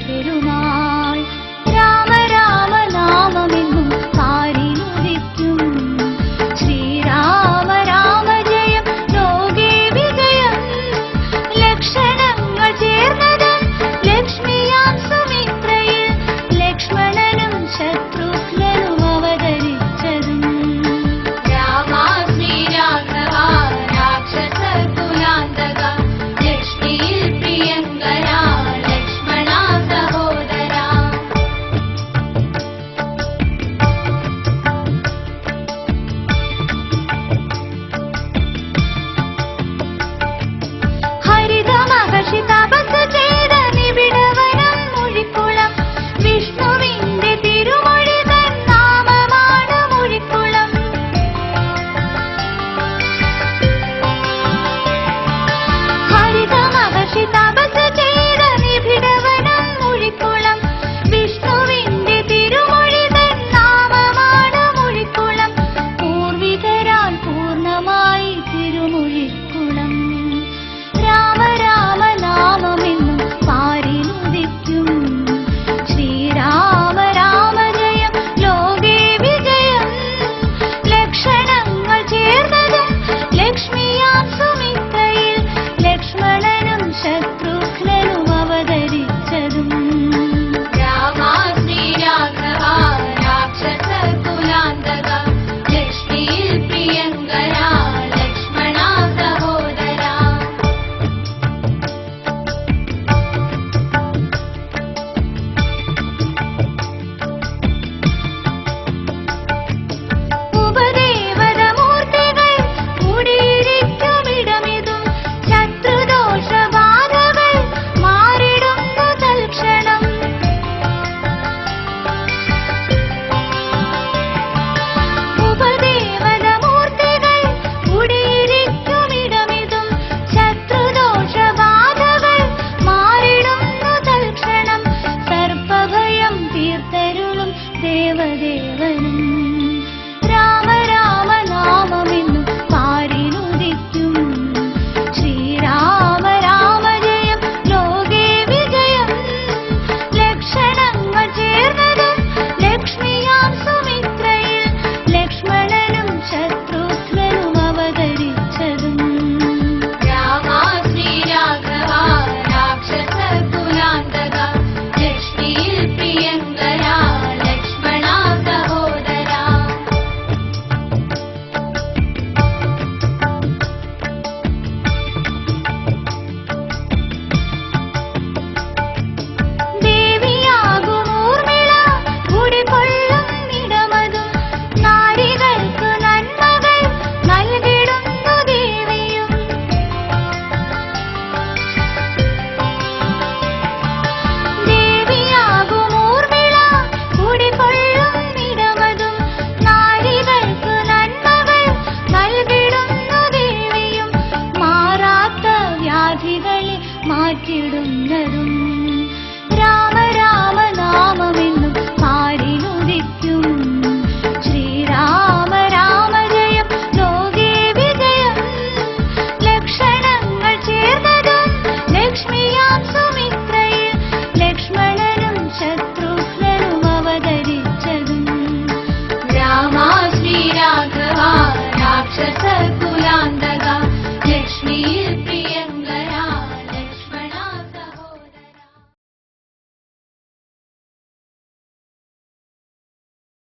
പെരുമാൾ. രാമ രാമ നാമമെന്നും പാരിനുദിക്കും. ശ്രീരാമ രാമ ജയം ലോകേ വിജയം. ലക്ഷണങ്ങൾ ചേർന്നതും ലക്ഷ്മിയാം സുമിത്രയിൽ ലക്ഷ്മണനും ശത്രുഘ്നനും അവതരിച്ചതും. രാമ ശ്രീരാഘവ രാക്ഷസ കുലാന്തക ലക്ഷ്മിയിൽ പ്രിയങ്കര ലക്ഷ്മണ സഹോദര. ഹരിതമഹർഷി തപസ് ചെയ്ത നിബിഡവനം മുഴിക്കുളം. വിഷ്ണുവിന്റെ തിരുമൊഴി തൻ നാമമാണ് മുഴിക്കുളം. ഹരിതമഹർഷി തപസ് ചെയ്ത നിബിഡവനം മുഴിക്കുളം. വിഷ്ണുവിന്റെ തിരുമൊഴി തൻ നാമമാണ് മുഴിക്കുളം. പൂർവികരാൽ പൂർണ്ണമായി തിരുമുഴിക്കുളം. രാമ രാമ നാമമെന്നും പാരിനുദിക്കും. ശ്രീരാമ രാമ ജയം ലോകേ വിജയം. ലക്ഷണങ്ങൾ ചേർന്നതും ലക്ഷ്മിയാം സുമിത്രയിൽ ലക്ഷ്മണനും ശത്രുഘ്നനും അവതരിച്ചതും. രാമ ശ്രീരാഘവ രാക്ഷസ കുലാന്തക ലക്ഷ്മിയിൽ പ്രിയങ്കര ലക്ഷ്മണ സഹോദര. ഉപദേവതമൂർത്തികൾ കൂടിയിരിക്കുമിടമിതും ശത്രുദോഷബാധകൾ മാറിടുന്നു തൽക്ഷണം. ഉപദേവതമൂർത്തികൾ കൂടിയിരിക്കുമിടമിതും ശത്രുദോഷബാധകൾ മാറിടുന്നു തൽക്ഷണം. സർപ്പഭയം തീർത്തരുളും ദേവദേവനും. രാമ രാമ നാമമെന്നും പാരിനുദിക്കും. ശ്രീരാമ രാമ ജയം ലോകേ വിജയം. ലക്ഷണങ്ങൾ ചേർന്നതും ലക്ഷ്മിയാം സുമിത്രയിൽ ലക്ഷ്മണനും ശത്രുഘ്നനും അവതരിച്ചതും. രാമ ശ്രീരാഘവ രാക്ഷസ കുലാന്തക ലക്ഷ്മിയിൽ പ്രിയങ്കര ലക്ഷ്മണ സഹോദര. ദേവിയാകും ഊർമിള കുടികൊള്ളും ഇടമതും നാരികൾക്കു നന്മകൾ നൽകിടുന്നു ദേവിയും. ദേവിയാകും ഊർമിള കുടികൊള്ളും ഇടമതും നാരികൾക്കു നന്മകൾ നൽകിടുന്നു ദേവിയും. മാറാത്ത വ്യാധികളെ മാറ്റിടുന്നതും. രാമ രാമ നാമമെന്നും